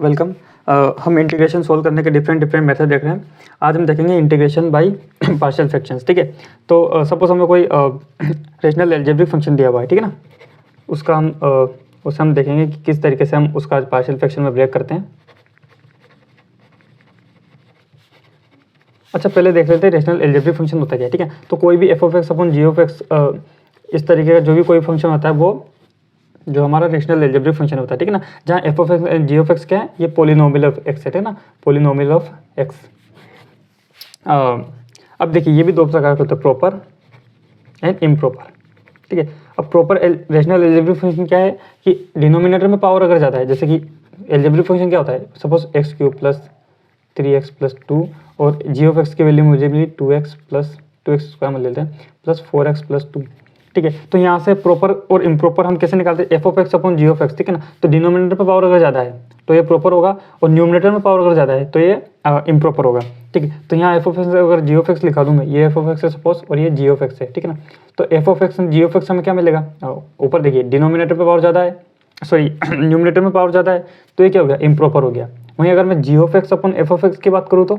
Welcome. हम integration solve करने के डिफरेंट मेथड देख रहे हैं। आज हम देखेंगे इंटीग्रेशन बाय पार्शियल फ्रैक्शंस। ठीक है, तो सपोज हमें कोई रेशनल अलजेब्रिक फंक्शन दिया हुआ है, ठीक है ना। उसे हम देखेंगे कि किस तरीके से हम उसका पार्शियल फ्रैक्शन में ब्रेक करते हैं। अच्छा, पहले देख लेते हैं रेशनल अलजेब्रिक फंक्शन होता है क्या। ठीक है, तो कोई भी f of x upon g of x, इस तरीके का जो भी कोई फंक्शन होता है वो जो हमारा रेशनल अलजेब्रिक फंक्शन होता है, ठीक है ना। जहाँ f of x g of x क्या है, ये पॉलिनोमियल ऑफ एक्स है, ठीक है ना, पॉलिनोमियल ऑफ एक्स। अब देखिए ये भी दो प्रकार के होते हैं, प्रॉपर एंड इम्प्रॉपर। ठीक है, अब प्रॉपर रेशनल अलजेब्रिक फंक्शन क्या है कि डिनोमिनेटर में पावर अगर ज़्यादा है, जैसे कि अलजेब्रिक फंक्शन क्या होता है, suppose x cube plus 3x plus 2 और जी ऑफ एक्स की वैल्यू मुझे मिली 2x प्लस 2x स्क्वायर में लेते हैं प्लस 4x प्लस 2। ठीक है, तो यहाँ से प्रॉपर और इम्प्रॉपर हम कैसे निकालते हैं, f of x upon g of x. ठीक है ना, तो डिनोमिनेटर पर पावर अगर ज़्यादा है तो ये प्रॉपर होगा और न्यूमिनेटर में पावर अगर ज़्यादा है तो ये इम्प्रॉपर होगा। ठीक है, तो यहाँ एफ ऑफ एक्स अगर जी ऑफ एक्स लिखा दूँ मैं, ये एफ ऑफ एक्स है सपोज और ये जी ऑफ एक्स है। ठीक है ना, तो f of x g of x हमें क्या मिलेगा, ऊपर देखिए डिनोमिनेटर पर पावर ज़्यादा है, सॉरी न्यूमिनेटर में पावर ज़्यादा है, तो ये क्या हो गया, इम्प्रॉपर हो गया। वहीं अगर मैं जी ऑफ एक्स अपन एफ ऑफ एक्स की बात करूँ तो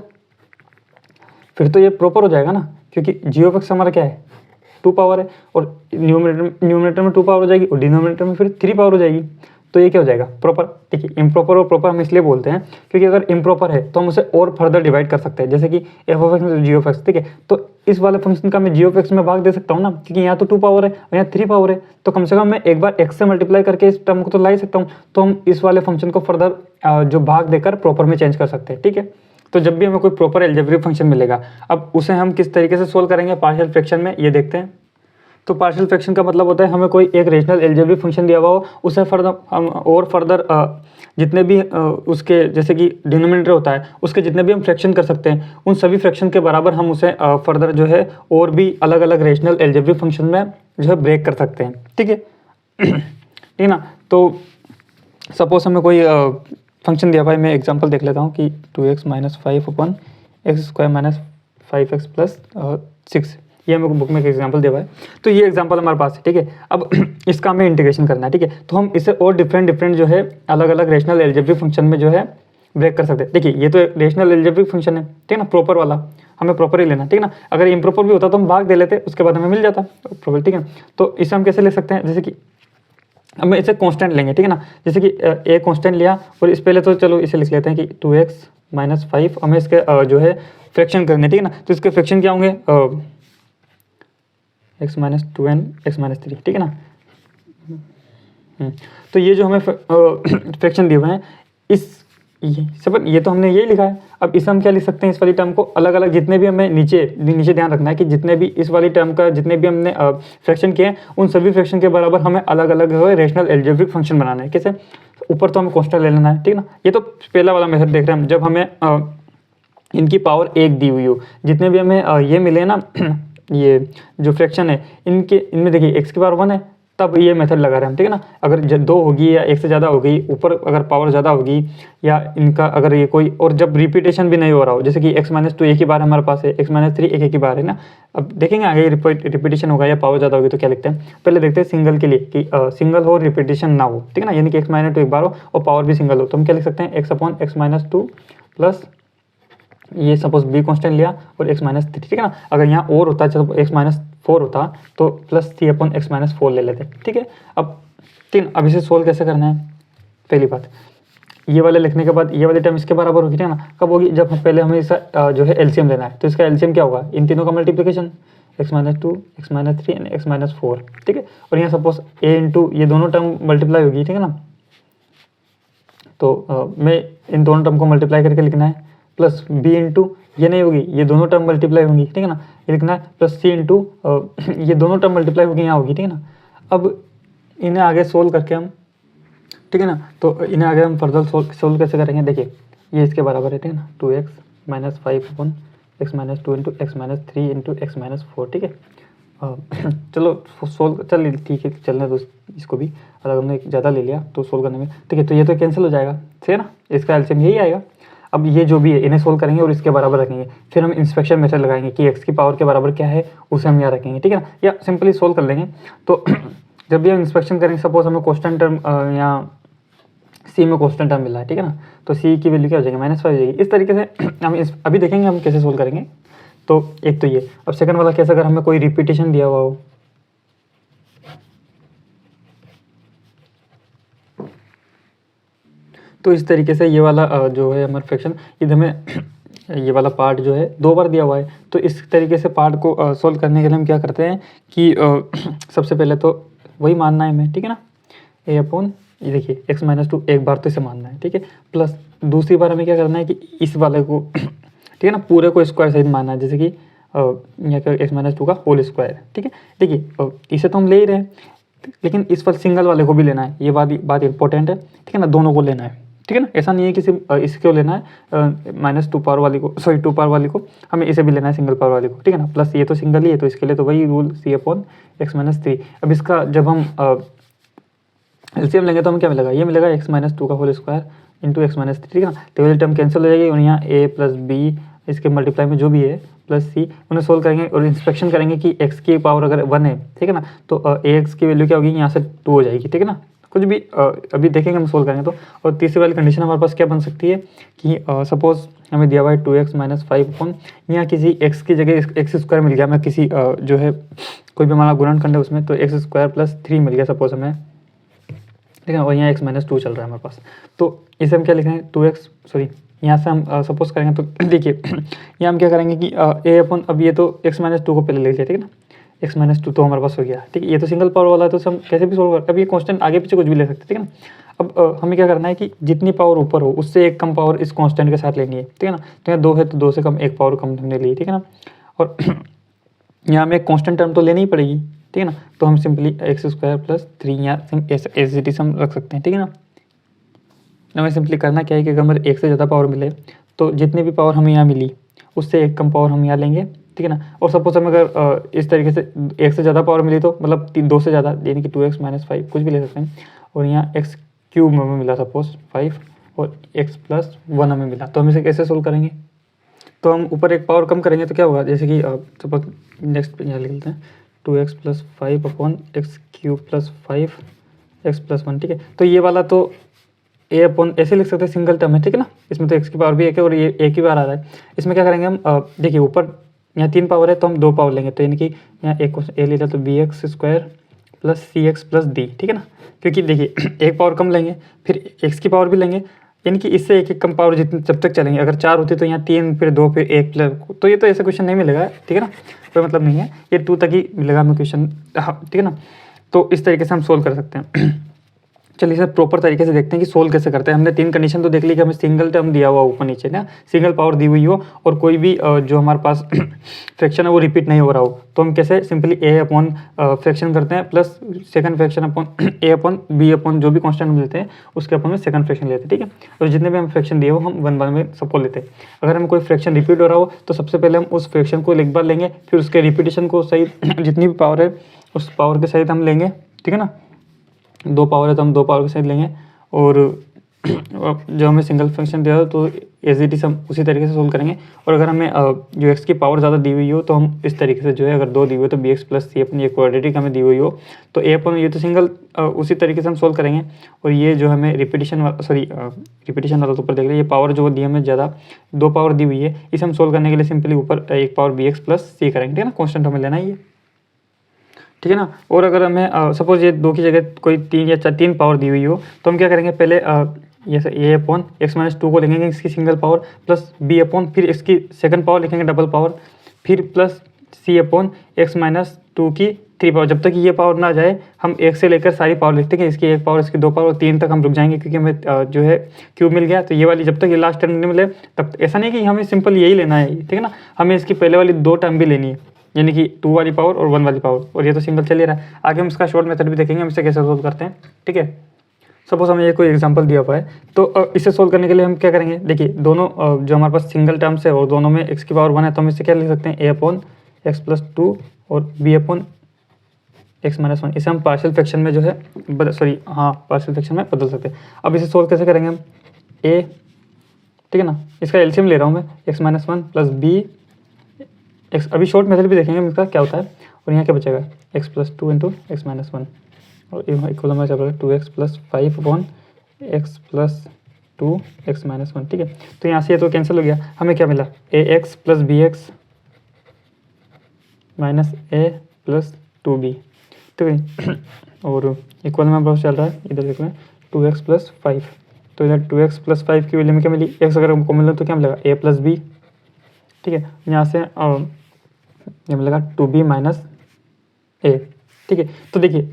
फिर तो ये प्रॉपर हो जाएगा ना, क्योंकि जी ऑफ एक्स हमारा क्या है, 2 पावर है और न्यूमिनेटर में 2 पावर हो जाएगी और डिनोमिनेटर में फिर 3 पावर हो जाएगी, तो ये क्या हो जाएगा, प्रॉपर। देखिए इम्प्रॉपर और प्रॉपर हम इसलिए बोलते हैं क्योंकि अगर इम्प्रॉपर है तो हम उसे और फर्दर डिवाइड कर सकते हैं, जैसे कि एफ ऑफ एक्स में जी ऑफ एक्स। ठीक है, तो इस वाले फंक्शन का मैं जी ऑफ एक्स में भाग दे सकता हूँ ना, क्योंकि यहाँ तो 2 पावर है और यहाँ 3 पावर है, तो कम से कम मैं एक बार एक्स से मल्टीप्लाई करके इस टर्म को तो ला ही सकता हूँ। तो हम इस वाले फंक्शन को फर्दर जो भाग देकर प्रॉपर में चेंज कर सकते हैं। ठीक है, तो जब भी हमें कोई प्रॉपर अलजेब्रिक फंक्शन मिलेगा, अब उसे हम किस तरीके से सोल्व करेंगे पार्शियल फ्रैक्शन में, ये देखते हैं। तो पार्शियल फ्रैक्शन का मतलब होता है हमें कोई एक रेशनल अलजेब्रिक फंक्शन दिया हुआ हो, उसे फर्दर जितने भी उसके जैसे कि डिनोमिनेटर होता है उसके जितने भी हम फ्रैक्शन कर सकते हैं, उन सभी फ्रैक्शन के बराबर हम उसे फर्दर जो है और भी अलग अलग रेशनल अलजेब्रिक फंक्शन में जो है ब्रेक कर सकते हैं। ठीक है ठीक है ना, तो सपोज हमें कोई फंक्शन दिया हुआ है, मैं एग्जांपल देख लेता हूँ कि 2x माइनस 5 अपन X square minus 5x plus 6, ये हमें बुक में एक एग्जांपल दिया हुआ है। तो ये एग्जांपल हमारे पास है। ठीक है, अब इसका हमें इंटीग्रेशन करना है। ठीक है, तो हम इसे और डिफरेंट जो है अलग अलग रेशनल अलजेब्रिक फंक्शन में जो है ब्रेक कर सकते हैं। देखिए ये तो रेशनल अलजेब्रिक फंक्शन है, ठीक है ना, प्रॉपर वाला हमें प्रॉपर ही लेना, ठीक है ना। अगर इम्प्रॉपर भी होता तो हम भाग दे लेते, उसके बाद हमें मिल जाता प्रॉपर। ठीक है, तो इसे हम कैसे ले सकते हैं, जैसे कि हम इसे कांस्टेंट लेंगे, ठीक है ना। जैसे कि ए कांस्टेंट लिया और इस पहले तो चलो इसे लिख लेते हैं कि 2x माइनस 5, हमें इसके जो है फ्रैक्शन करने, ठीक है ना। तो इसके फ्रैक्शन क्या होंगे, x minus 2 and x minus 3, ठीक है ना। तो ये जो हमें फ्रैक्शन दिए हुए हैं, ये तो हमने यही लिखा है। अब इसे हम क्या लिख सकते हैं, इस वाली टर्म को अलग अलग जितने भी हमें नीचे ध्यान रखना है कि जितने भी इस वाली टर्म का जितने भी हमने फ्रैक्शन किए हैं उन सभी फ्रैक्शन के बराबर हमें अलग अलग रेशनल अलजेब्रिक फंक्शन बनाना है। कैसे, ऊपर तो हमें कांस्टेंट ले लेना है, ठीक है ना। ये तो पहला वाला मेथड देख रहे हैं हम, जब हमें इनकी पावर 1 दी हुई हो, जितने भी हमें ये मिले ना ये जो फ्रैक्शन है इनमें देखिए x की पावर 1 है, तब ये मेथड लगा रहे हैं हम, ठीक है ना। अगर 2 होगी या 1 से ज़्यादा हो गई, ऊपर अगर पावर ज़्यादा होगी या इनका अगर ये कोई, और जब रिपीटेशन भी नहीं हो रहा हो, जैसे कि x माइनस 2 एक ही बार हमारे पास है, x माइनस 3 एक ही बार है ना। अब देखेंगे आगे रिपीटेशन होगा या पावर ज़्यादा होगी तो क्या लिखते हैं, पहले देखते हैं सिंगल के लिए कि सिंगल हो, रिपीटेशन ना हो, ठीक है ना, यानी कि x माइनस 2 एक बार हो और पावर भी सिंगल हो, तो हम क्या लिख सकते हैं, x upon x minus 2 plus ये सपोज b कांस्टेंट लिया और x माइनस 3, ठीक है ना। अगर यहाँ और होता है, चलो x माइनस 4 होता तो plus c upon x minus 4 ले लेते, ठीक है। अब इसे सोल्व कैसे करना है, पहली बात ये वाले लिखने के बाद ये वाली टर्म इसके बराबर होगी, ठीक है ना। कब होगी, जब पहले हमें इसका जो है एलसीएम लेना है, तो इसका एलसीएम क्या होगा, इन तीनों का multiplication, x minus 2 x minus 3 and x minus 4, ठीक है। और यहाँ सपोज a इंटू ये दोनों टर्म मल्टीप्लाई होगी, ठीक है ना। तो मैं इन दोनों टर्म को मल्टीप्लाई करके लिखना है, प्लस b इंटू ये नहीं होगी, ये दोनों टर्म मल्टीप्लाई होंगी, ठीक है ना, ये लिखना है, प्लस c इंटू ये दोनों टर्म मल्टीप्लाई होगी यहाँ होगी, ठीक है ना। अब इन्हें आगे सोल्व करके हम, ठीक है ना, तो इन्हें आगे हम फर्दर सोल्व कैसे करेंगे, देखिए ये इसके बराबर है, ठीक है ना, 2x माइनस 5 अपन x minus 2 into x minus 3 into x minus 4, ठीक है। चलो सोल्व चल ठीक है, चलने दो इसको भी, अगर हमने ज़्यादा ले लिया तो सोल्व करने में, ठीक है। तो ये तो कैंसिल हो जाएगा, सही है ना, इसका एलसीएम यही आएगा। अब ये जो भी है इन्हें सोल्व करेंगे और इसके बराबर रखेंगे, फिर हम इंस्पेक्शन मेथड लगाएंगे कि x की पावर के बराबर क्या है उसे हम यहाँ रखेंगे, ठीक है ना, या सिंपली सोल्व कर लेंगे। तो जब भी हम इंस्पेक्शन करेंगे, सपोज हमें कांस्टेंट टर्म यहाँ सी में कॉन्स्टेंट टर्म मिला है, ठीक है ना, तो सी की वैल्यू क्या हो जाएगी -5 हो जाएगी। इस तरीके से हम इस अभी देखेंगे हम कैसे सोल्व करेंगे। तो एक तो ये, अब सेकंड वाला कैसे, अगर हमें कोई रिपीटेशन दिया हुआ हो, तो इस तरीके से ये वाला जो है हमारा फ्रैक्शन, इधर में ये वाला पार्ट जो है 2 बार दिया हुआ है। तो इस तरीके से पार्ट को सोल्व करने के लिए हम क्या करते हैं कि सबसे पहले तो वही मानना है हमें, ठीक है ना, ए अपॉन ये देखिए x-2 एक बार तो इसे मानना है, ठीक है, प्लस दूसरी बार हमें क्या करना है कि इस वाले को ठीक है ना, पूरे को स्क्वायर सहित मानना है, जैसे कि यहाँ का x-2 का होल स्क्वायर, ठीक है। देखिए इसे तो हम ले ही रहे हैं, लेकिन इस पर सिंगल वाले को भी लेना है, ये बात इंपॉर्टेंट है, ठीक है ना, दोनों को लेना है, ठीक है ना। ऐसा नहीं है कि सिर्फ इसको लेना है -2 पावर वाली को, सॉरी 2 पावर वाली को, हमें इसे भी लेना है सिंगल पावर वाली को, ठीक है ना। प्लस ये तो सिंगल ही है, तो इसके लिए तो वही रूल c अपॉन x-3। अब इसका जब हम एलसीएम लेंगे तो हमें क्या मिलेगा, ये मिलेगा x-2 का होल स्क्वायर इंटू x-3, ठीक है ना। तो वाली टर्म कैंसिल हो जाएगी और यहाँ a प्लस बी इसके मल्टीप्लाई में जो भी है प्लस सी, उन्हें सोल्व करेंगे और इंस्पेक्शन करेंगे कि x की पावर अगर 1 है, ठीक है ना, तो ax की वैल्यू क्या होगी, यहाँ से 2 हो जाएगी, ठीक है ना। कुछ भी अभी देखेंगे हम सोल्व करेंगे तो। और तीसरी वाली कंडीशन हमारे पास क्या बन सकती है कि सपोज हमें दिया हुआ है 2x - 5 अपॉन, यहाँ किसी x की जगह x² मिल गया, मैं किसी जो है कोई भी हमारा गुणन खंड है उसमें, तो x² + 3 मिल गया सपोज हमें, ठीक है, और यहाँ x-2 चल रहा है हमारे पास। तो इसे हम क्या लिख रहे हैं 2x, सॉरी यहाँ से हम सपोज करेंगे तो देखिए यहाँ हम क्या करेंगे कि a अपॉन, अब ये तो x-2 को पहले लिख लिया, ठीक है ना, x-2 तो हमारे पास हो गया, ठीक है। ये तो सिंगल पावर वाला है तो हम कैसे भी सोल्व कर, अब ये कांस्टेंट आगे पीछे कुछ भी ले सकते हैं, ठीक है ना। अब हमें क्या करना है कि जितनी पावर ऊपर हो उससे एक कम पावर इस कांस्टेंट के साथ लेनी है, ठीक है ना। तो यहाँ 2 है तो 2 से कम एक पावर कम हमने ली, ठीक है ना। और यहाँ हमें एक कांस्टेंट टर्म तो लेनी ही पड़ेगी, ठीक है ना। तो हम सिंपली x² + 3 यहाँ एज इट इज हम रख सकते हैं, ठीक है ना। हमें सिंपली करना क्या है कि अगर हमें एक से ज़्यादा पावर मिले तो जितनी भी पावर हमें यहाँ मिली उससे एक कम पावर हम यहाँ लेंगे, ठीक है ना। और सपोज हमें अगर इस तरीके से एक से ज़्यादा पावर मिली तो मतलब 2 से ज़्यादा, यानी कि 2x - 5 कुछ भी ले सकते हैं। और यहाँ x³ हमें मिला सपोज 5 और x + 1 हमें मिला, तो हम इसे कैसे सोल्व करेंगे। तो हम ऊपर एक पावर कम करेंगे तो क्या होगा, जैसे कि सपोज नेक्स्ट यहाँ लिख लेते हैं 2x + 5 अपॉन x³ + 5 x + 1, ठीक है। तो ये वाला तो a अपॉन ऐसे लिख सकते हैं, सिंगल टर्म है, ठीक है ना, इसमें तो x की पावर भी एक है और ये एक ही बार आ रहा है। इसमें क्या करेंगे हम, देखिए ऊपर यहाँ 3 पावर है तो हम 2 पावर लेंगे, तो यानी कि यहाँ एक a ले लिया तो bx² + cx + d, ठीक है ना। क्योंकि देखिए एक पावर कम लेंगे फिर x की पावर भी लेंगे, यानी कि इससे एक कम पावर जितनी जब तक चलेंगे। अगर 4 होती तो यहाँ 3 फिर 2 फिर 1 प्लस, तो ये तो ऐसा क्वेश्चन नहीं मिलेगा, ठीक है ना, कोई मतलब नहीं है, ये 2 तक ही मिलेगा हमें क्वेश्चन, ठीक है ना। तो इस तरीके से हम सोल्व कर सकते हैं। चलिए सर प्रॉपर तरीके से देखते हैं कि सोल्व कैसे करते हैं। हमने 3 कंडीशन तो देख ली कि हमें सिंगल टर्म दिया हुआ ऊपर नीचे ना, सिंगल पावर दी हुई हो और कोई भी जो हमारे पास फ्रैक्शन है वो रिपीट नहीं हो रहा हो, तो हम कैसे सिंपली a अपॉन फ्रैक्शन करते हैं plus second fraction upon a upon b upon जो भी कांस्टेंट मिलते हैं उसके अपॉन में सेकंड फ्रैक्शन लेते हैं, ठीक है। और जितने भी हम फ्रैक्शन दिए हो हम 1 बार में सबको लेते हैं। अगर हमें कोई फ्रैक्शन रिपीट हो रहा हो तो सबसे पहले हम उस फ्रैक्शन को एक बार लेंगे, फिर उसके रिपीटेशन को सहित जितनी भी पावर है उस पावर के सहित हम लेंगे, ठीक है ना। 2 पावर है तो हम 2 पावर के सहित लेंगे। और जो हमें सिंगल फंक्शन दिया हो तो एज इट इज हम उसी तरीके से सोल्व करेंगे। और अगर हमें जो x की पावर ज़्यादा दी हुई हो तो हम इस तरीके से जो है, अगर 2 दी हुई हो तो bx + c अपनी ये क्वाड्रेटिक हमें दी हुई हो तो a अपन ये तो सिंगल उसी तरीके से हम सोल्व करेंगे। और ये जो हमें रिपीटेशन वाला तो ऊपर देख लिया, ये पावर जो दी हमें ज़्यादा 2 पावर दी हुई है, इसे हम सोल्व करने के लिए सिंपली ऊपर एक पावर bx + c करेंगे, ठीक है ना, कॉन्स्टेंट हमें लेना ही है, ठीक है ना। और अगर हमें सपोज ये 2 की जगह कोई 3 या 3 पावर दी हुई हो तो हम क्या करेंगे, पहले ये a अपॉन x-2 को लिखेंगे इसकी single power, plus b upon फिर इसकी सेकंड पावर लिखेंगे डबल पावर, फिर प्लस c अपॉन x-2 की 3 पावर। जब तक ये पावर ना जाए हम 1 से लेकर सारी पावर लिखते हैं, इसकी 1 पावर, इसकी 2 पावर, 3 तक हम रुक जाएंगे क्योंकि हमें जो है क्यूब मिल गया। तो ये वाली जब तक ये लास्ट टर्म नहीं मिले तब ऐसा नहीं कि हमें सिंपल यही लेना है, ठीक है ना, हमें इसकी पहले वाली 2 टर्म भी लेनी है, यानी कि 2 वाली पावर और 1 वाली पावर। और ये तो सिंगल चल ही रहा है, आगे हम इसका शॉर्ट मेथड भी देखेंगे, हम इसे कैसे सोल्व करते हैं, ठीक है। सपोज हमें ये कोई एग्जांपल दिया हुआ है तो इसे सोल्व करने के लिए हम क्या करेंगे, देखिए दोनों जो हमारे पास सिंगल टर्म्स है और दोनों में x की पावर 1 है तो हम इसे क्या लिख सकते हैं, a अपॉन x + 2 और b अपॉन x - 1। इसे हम पार्शियल फ्रैक्शन में जो है पार्शियल फ्रैक्शन में बदल सकते हैं। अब इसे सोल्व कैसे करेंगे हम, a, ठीक है ना, इसका एलसीएम ले रहा हूँ मैं, x - 1 प्लस b x, अभी शॉर्ट मेथड भी देखेंगे इसका क्या होता है। और यहाँ क्या बचेगा, x + 2 × x - 1 और इक्वल हमारा चल रहा है 2x + 5 upon x plus 2x minus 1, ठीक है। तो यहाँ से ये तो कैंसिल हो गया, हमें क्या मिला, ax plus bx minus a plus 2b, ठीक है। और इक्वल में हमारे पास चल रहा है, इधर देखो 2x प्लस 5, तो इधर 2x प्लस 5 की वैल्यू में क्या मिली, x अगर हमको मिला तो क्या मिलेगा a प्लस b, ठीक है। यहाँ से ये मिलेगा 2b माइनस a, ठीक है। तो देखिए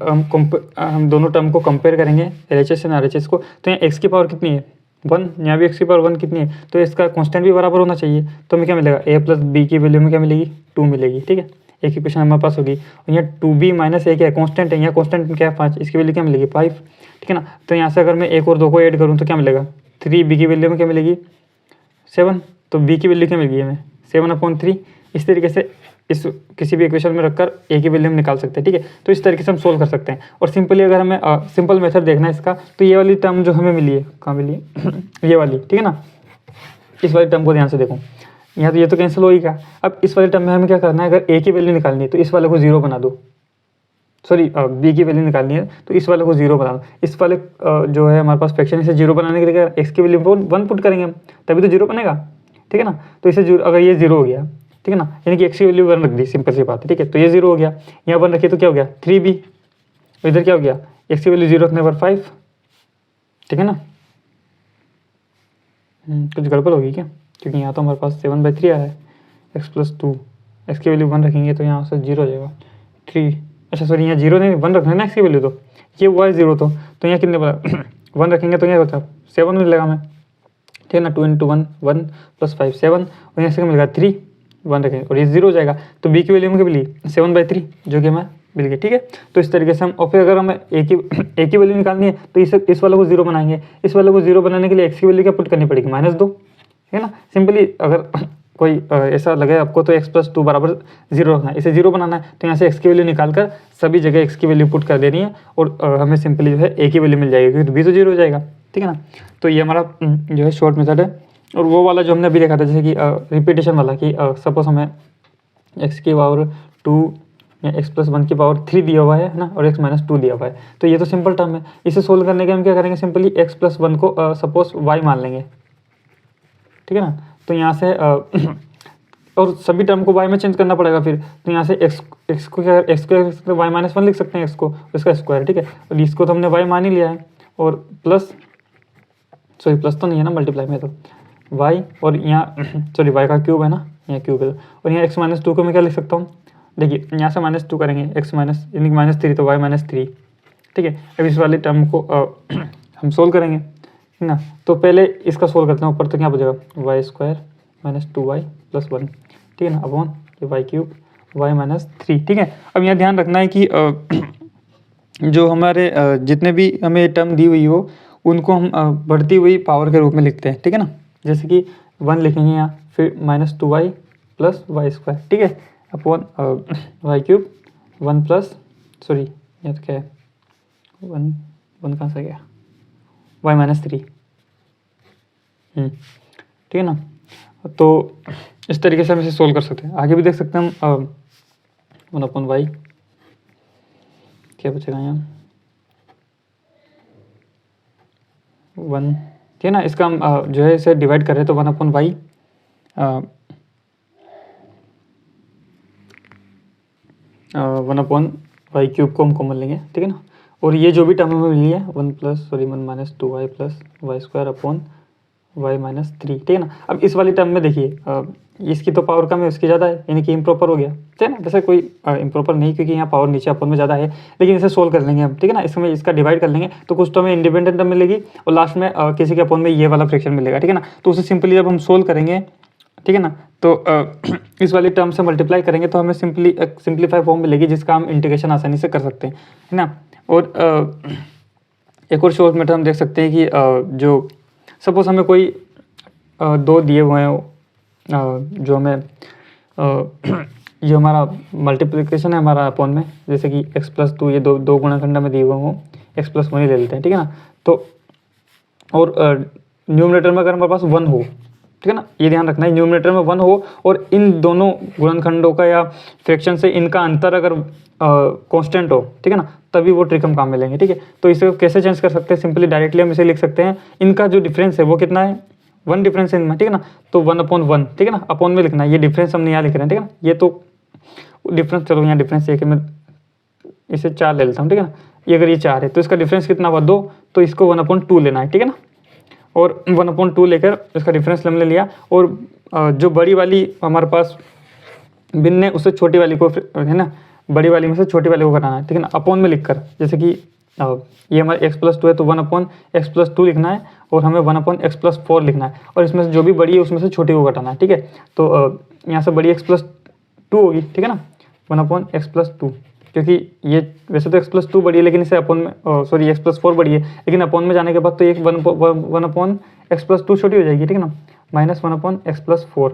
हम दोनों टर्म को कंपेयर करेंगे LHS एंड RHS को, तो यहाँ x की पावर कितनी है 1, यहाँ भी x की पावर 1 कितनी है, तो इसका कांस्टेंट भी बराबर होना चाहिए। तो हमें क्या मिलेगा, a प्लस b की वैल्यू में क्या मिलेगी 2 मिलेगी, ठीक है। एक ही क्वेश्चन हमारे पास होगी। और यहाँ 2b माइनस a क्या है, कॉन्स्टेंट है, यहाँ कॉन्स्टेंट क्या है 5, इसकी वैल्यू क्या मिलेगी 5, ठीक है ना। तो यहाँ से अगर मैं 1 और 2 को ऐड करूँ तो क्या मिलेगा 3b की वैल्यू में क्या मिलेगी 7, तो b की वैल्यू क्या मिलेगी हमें 7/3। इस तरीके से इस किसी भी इक्वेशन में रखकर a की वैल्यू हम निकाल सकते हैं, ठीक है। तो इस तरीके से हम सोल्व कर सकते हैं। और सिंपली अगर हमें सिंपल मेथड देखना है इसका, तो ये वाली टर्म जो हमें मिली है, कहाँ मिली है ये वाली, ठीक है ना। इस वाली टर्म को ध्यान से देखो, यहाँ तो ये तो कैंसिल हो ही गया। अब इस वाले टर्म में हमें क्या करना है, अगर a की वैल्यू निकालनी है तो इस वाले को 0 बना दो, सॉरी b की वैल्यू निकालनी है तो इस वाले को 0 बना दो। इस वाले जो है हमारे पास फ्रैक्शन, इसे 0 बनाने के लिए x की वैल्यू 1 पुट करेंगे हम, तभी तो 0 बनेगा, ठीक है ना। तो इसे अगर ये 0 हो गया, ठीक है ना, यानी कि x की वैल्यू 1 रख दी, सिंपल सी बात है, ठीक है। तो ये 0 हो गया, यहाँ 1 रखिए तो क्या हो गया 3b, इधर क्या हो गया x की वैल्यू 0 रखने पर 5, ठीक है ना। कुछ गड़बड़ होगी क्या, क्योंकि यहाँ तो हमारे पास 7/3 आया है, x प्लस 2, x की वैल्यू 1 रखेंगे तो यहाँ से 0 हो जाएगा 3, अच्छा सॉरी यहाँ 0 नहीं 1 रखना है ना x की वैल्यू, तो ये हुआ है 0, तो यहाँ कितने बड़ा 1 रखेंगे तो यहाँ होता है 7 मिलेगा हमें, ठीक है ना। 2 × 1 1 प्लस 5 7, और यहाँ से क्या मिलेगा 3, 1 रखेंगे और ये 0 हो जाएगा। तो b की वैल्यू में क्या मिली 7/3, जो कि हमें मिल गई, ठीक है। तो इस तरीके से हम, और फिर अगर हमें a की वैल्यू निकालनी है तो इस वाले को 0 बनाएंगे, इस वाले को 0 बनाने के लिए x की वैल्यू क्या पुट करनी पड़ेगी -2, है ना। सिंपली अगर कोई ऐसा लगे आपको तो x प्लस 2 बराबर 0 रखना है, इसे 0 बनाना है, तो यहाँ से x की वैल्यू निकाल कर सभी जगह x की वैल्यू पुट कर देनी है और हमें सिंपली जो है a की वैल्यू मिल जाएगी, क्योंकि b तो 0 हो जाएगा, ठीक है ना। तो ये हमारा जो है शॉर्ट मेथड है। और वो वाला जो हमने अभी देखा था, जैसे कि रिपीटेशन वाला, कि सपोज हमें x की पावर 2 या x प्लस 1 की पावर 3 दिया हुआ है ना, और x माइनस 2 दिया हुआ है, तो ये तो सिंपल टर्म है। इसे सोल्व करने के हम क्या करेंगे, सिंपली x प्लस 1 को सपोज y मान लेंगे, ठीक है ना। तो यहाँ से और सभी टर्म को y में चेंज करना पड़ेगा फिर, तो यहाँ से x को क्या, x को y माइनस 1 लिख सकते हैं, x को इसका स्क्वायर, ठीक है। और इसको तो हमने y मान ही लिया है, और प्लस, सॉरी प्लस तो नहीं है ना, मल्टीप्लाई में तो y, और यहाँ सॉरी y का क्यूब है ना, यहाँ क्यूब है, और यहाँ x माइनस 2 को मैं क्या लिख सकता हूँ, देखिए यहाँ से -2 करेंगे, x माइनस यानी -3 तो y -3, ठीक है। अब इस वाले टर्म को हम सोल्व करेंगे, है ना। तो पहले इसका सोल्व करते हैं, ऊपर तो क्या बचेगा y² - 2y + 1, ठीक है ना, अपॉन ये y³ y -3, ठीक है। अब यहाँ ध्यान रखना है कि जो हमारे जितने भी हमें टर्म दी हुई हो उनको हम बढ़ती हुई पावर के रूप में लिखते हैं, ठीक है ना। जैसे कि 1 लिखेंगे यहाँ, फिर -2y + y², ठीक है, अपॉन y³ 1 प्लस, सॉरी ये तो क्या है 1 कहाँ से गया, y -3, ठीक है ना। तो इस तरीके से हम इसे सोल्व कर सकते हैं। आगे भी देख सकते हैं हम 1/y, क्या बचेगा यहाँ 1, ठीक है ना। इसका हम जो है इसे डिवाइड कर रहे हैं, तो 1/y 1/y³ को हम कॉमन लेंगे, ठीक है ना। और ये जो भी टर्म हमें मिली है 1 - 2y + y² अपॉन y -3, ठीक है ना। अब इस वाली टर्म में देखिए इसकी तो पावर कम है, उसकी ज़्यादा है, यानी कि इम्प्रॉपर हो गया, ठीक है ना। वैसे कोई इम्प्रॉपर नहीं, क्योंकि यहाँ पावर नीचे अपन में ज़्यादा है, लेकिन इसे सोल्व कर लेंगे हम, ठीक है ना। इसमें इसका डिवाइड कर लेंगे तो कुछ तो हमें इंडिपेंडेंट टर्म मिलेगी, और लास्ट में किसी के अपॉन में ये वाला फ्रैक्शन मिलेगा, ठीक है ना। तो उसे सिंपली जब हम सोल्व करेंगे, ठीक है ना, तो इस वाली टर्म से मल्टीप्लाई करेंगे तो हमें सिंप्लीफाई फॉर्म मिलेगी, जिसका हम इंटीग्रेशन आसानी से कर सकते हैं, है ना। और एक और शॉर्ट मेथड हम देख सकते हैं कि जो सपोज हमें कोई 2 दिए हुए हैं, जो हमें ये हमारा मल्टीप्लिकेशन है हमारा अपॉन में, जैसे कि x + 2 ये दो गुणनखंड में दिए हुए हों, x + 1 ही ले लेते हैं, ठीक है ना। तो और न्यूमरेटर में अगर हमारे पास 1 हो, ठीक है ना, ये ध्यान रखना है न्यूमरेटर में 1 हो और इन दोनों गुणनखंडों का या फ्रैक्शन से इनका अंतर अगर कांस्टेंट हो, ठीक है ना, तभी वो ट्रिक हम काम में लेंगे। ठीक है, तो इसे कैसे चेंज कर सकते हैं, सिंपली डायरेक्टली हम इसे लिख सकते हैं, इनका जो डिफरेंस है वो कितना है, 1 डिफरेंस है इनमें, ठीक है ना, तो 1/1, ठीक है ना, अपॉन में लिखना है, ये डिफरेंस हमने यहाँ लिख रहे हैं, ठीक है ना, ये तो डिफरेंस, चलो यहाँ डिफरेंस है कि मैं इसे 4 ले लेता हूँ, ठीक है ना, ये अगर ये 4 है तो इसका डिफरेंस कितना हुआ 2, तो इसको 1/2 लेना है, ठीक है ना, और 1/2 लेकर इसका डिफरेंस हमने लिया, और जो बड़ी वाली हमारे पास भिन्न है उससे छोटी वाली को है ना, बड़ी वाली में से छोटी वाली को घटाना है, ठीक है ना, अपॉन में लिखकर, जैसे कि ये हमारा x+2 है तो 1/x+2 लिखना है, और हमें 1/x+4 लिखना है, और इसमें से जो भी बड़ी है उसमें से छोटी को घटाना है। ठीक है, तो यहाँ से बड़ी x+2 होगी, ठीक है ना, 1/x+2, क्योंकि ये वैसे तो x+2 बड़ी है लेकिन इसे अपॉन में सॉरी x+4 बड़ी है, लेकिन अपॉन में जाने के बाद तो एक 1/x+2 छोटी हो जाएगी, ठीक है ना, -1/x+4,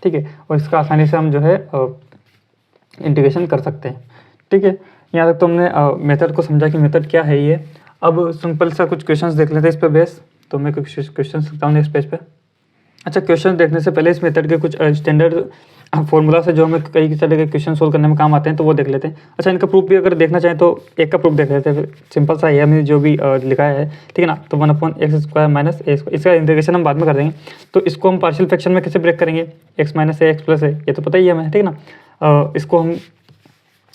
ठीक है, और इसका आसानी से हम जो है इंटीग्रेशन कर सकते हैं। ठीक है, यहाँ तक तो हमने मेथड को समझा कि मेथड क्या है ये। अब सिंपल सा कुछ क्वेश्चंस देख लेते हैं इस पर बेस, तो मैं कुछ क्वेश्चन लिखता हूँ नेक्स्ट पेज पे। अच्छा, क्वेश्चन देखने से पहले इस मेथड के कुछ स्टैंडर्ड फॉर्मूला से जो हमें कई तरह के क्वेश्चन सोल्व करने में काम आते हैं तो वो देख लेते हैं। अच्छा, इनका प्रूफ भी अगर देखना चाहें तो एक का प्रूफ देख लेते हैं, सिंपल सा है हमने जो भी लिखा है, ठीक है ना, तो 1/x² - a², इसका इंटीग्रेशन हम बाद में कर देंगे। तो इसको हम पार्शियल फ्रैक्शन में कैसे ब्रेक करेंगे, x - a x + a, ये तो पता ही है हमें, ठीक है ना। इसको हम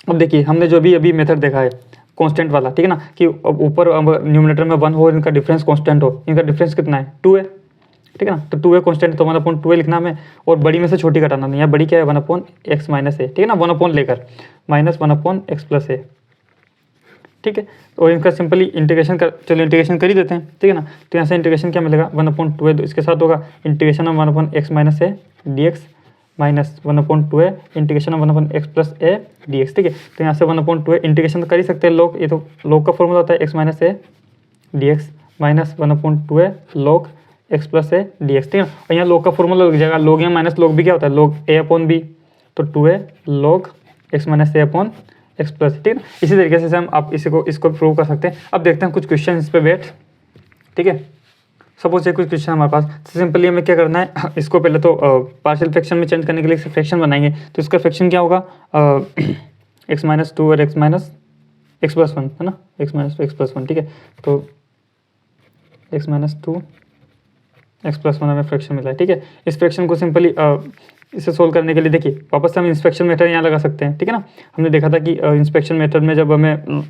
अब देखिए, हमने जो भी अभी मेथड देखा है कांस्टेंट वाला, ठीक है ना, कि ऊपर न्यूमरेटर में 1 हो और इनका डिफरेंस कांस्टेंट हो, इनका डिफरेंस कितना है 2 है, ठीक है ना, तो 2 है कांस्टेंट, तो 1/2 लिखना हमें, और बड़ी में से छोटी घटाना नहीं, यहाँ बड़ी क्या है 1/x - a, ठीक है ना, 1 लेकर -1/x + a, ठीक है, और इनका सिंपली इंटीग्रेशन कर, चलो इंटीग्रेशन कर ही देते हैं, ठीक है ना। तो यहाँ से इंटीग्रेशन क्या मिलेगा 1/2 है, तो इसके साथ होगा integration of 1/x - a dx -1/2 है integration of 1/x + a dx, ठीक है। तो यहाँ से 1/2 है इंटीग्रेशन कर ही सकते हैं लॉग, ये तो लॉग का फॉर्मूला होता है x - a dx -1/2 है log x + a dx, ठीक है। और यहाँ log का फॉर्मूला लग जाएगा, log या माइनस log भी क्या होता है log a/b, तो 2 है log x - a/x +, ठीक है ना। इसी तरीके से हम आप इसको प्रूव कर सकते हैं। अब देखते हैं कुछ क्वेश्चन इस पे बैठ, ठीक है। सपोज ये कुछ क्वेश्चन हमारे पास, सिंपली हमें क्या करना है, इसको पहले तो पार्शियल फ्रैक्शन में चेंज करने के लिए फ्रैक्शन बनाएंगे, तो इसका फ्रैक्शन क्या होगा x - 2 और x + 1 है ना, x - 2 x + 1, ठीक है। तो x - 2 x + 1 हमें फ्रैक्शन मिला है, ठीक है। इस फ्रैक्शन को सिंपली इसे सोल्व करने के लिए देखिए वापस से हम इंस्पेक्शन मेथड यहाँ लगा सकते हैं, ठीक है ना। हमने देखा था कि इंस्पेक्शन मेथड में जब हमें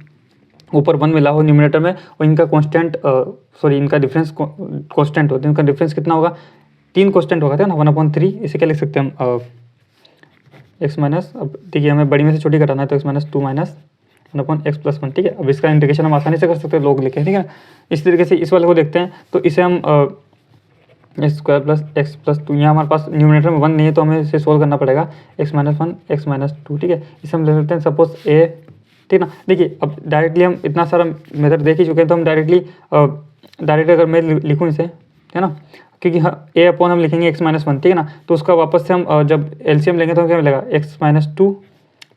ऊपर 1 मिला हो न्यूमरेटर में और इनका कांस्टेंट सॉरी इनका डिफरेंस कांस्टेंट हो, तो इनका डिफरेंस कितना होगा 3 कांस्टेंट होगा, था ना 1/3, इसे क्या लिख सकते हैं हम x माइनस, अब देखिए हमें बड़ी में से छोटी घटाना है तो x - 2 - 1/x + 1, ठीक है। अब इसका इंटीग्रेशन हम आसानी से कर सकते हैं लोग लिखे, ठीक है। इस तरीके से इस वाले को देखते हैं, तो इसे हम x² + x + 2, यहाँ हमारे पास न्यूमरेटर में 1 नहीं है तो हमें इसे सोल्व करना पड़ेगा x - 1 x - 2, ठीक है। इसे हम ले सकते हैं सपोज a, ठीक ना। देखिए अब डायरेक्टली हम इतना सारा मेथड देख ही चुके हैं, तो हम डायरेक्ट अगर मैं लिखूँ इसे, है ना, क्योंकि हाँ a/, हम लिखेंगे x - 1, ठीक है ना, तो उसका वापस से हम जब एलसीएम लेंगे तो क्या मिलेगा x - 2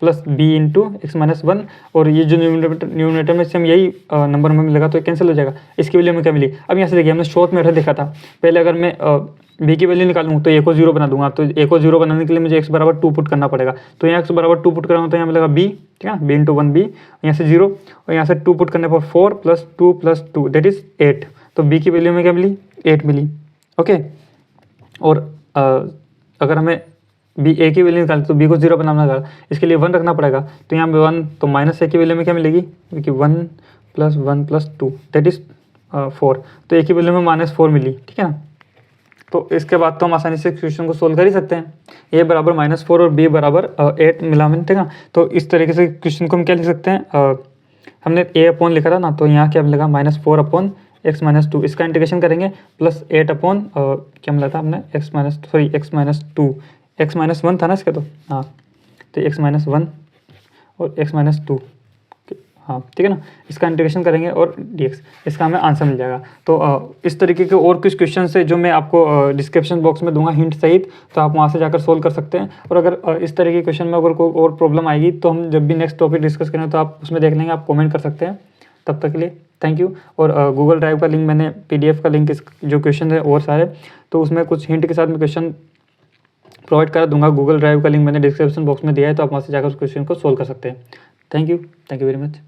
+ b × x - 1, और ये जो न्यूमरेटर में से हम यही नंबर में मिलेगा तो कैंसिल हो जाएगा। इसकी वैल्यू हमें क्या मिली, अब यहाँ से देखिए हमने शॉर्ट मेथड देखा था, पहले अगर मैं b की वैल्यू निकालूँ तो a को 0 बना दूंगा, तो a को 0 बनाने के लिए मुझे x = 2 पुट करना पड़ेगा, तो यहाँ x = 2 पुट कराऊँ तो यहाँ मिलेगा b, ठीक है, b × 1b, यहाँ से 0, और यहाँ से 2 पुट करने पर 4 + 2 + 2 दैट इज 8, तो b की वैल्यू में क्या मिली 8 मिली, ओके। और अगर हमें a की वैल्यू निकालते तो b को 0 बनाना होगा, इसके लिए 1 रखना पड़ेगा, तो यहाँ पे 1, तो -a की वैल्यू में क्या मिलेगी, क्योंकि 1 + 1 + 2 दैट इज 4, तो a की वैल्यू में -4 मिली, ठीक है ना। तो इसके बाद तो हम आसानी से क्वेश्चन को सोल्व कर ही सकते हैं, a = -4 और b = 8 मिला मैंने, ठीक है। तो इस तरीके से क्वेश्चन को हम क्या लिख सकते हैं, हमने a/ लिखा था ना, तो यहाँ क्या मिलेगा -4/x - 2, इसका इंटीग्रेशन करेंगे प्लस 8/ क्या मिला था हमने x - 2 x - 1 था ना इसका, तो हाँ, तो x - 1 और x - 2, हाँ, ठीक है ना, इसका इंटीग्रेशन करेंगे और dx, इसका हमें आंसर मिल जाएगा। तो इस तरीके के और कुछ क्वेश्चन है जो मैं आपको डिस्क्रिप्शन बॉक्स में दूंगा हिंट सहित, तो आप वहाँ से जाकर सोल्व कर सकते हैं। और अगर इस तरीके के क्वेश्चन में अगर कोई और प्रॉब्लम आएगी तो हम जब भी नेक्स्ट टॉपिक डिस्कस करें तो आप उसमें देख लेंगे, आप कमेंट कर सकते हैं। तब तक के लिए थैंक यू। और गूगल ड्राइव का लिंक मैंने, PDF का लिंक, इस जो क्वेश्चन है और सारे, तो उसमें कुछ हिंट के साथ मैं क्वेश्चन प्रोवाइड कर दूंगा। गूगल ड्राइव का लिंक मैंने डिस्क्रिप्शन बॉक्स में दिया है, तो आप वहाँ से जाकर उस क्वेश्चन को सोल्व कर सकते हैं। Thank you very much.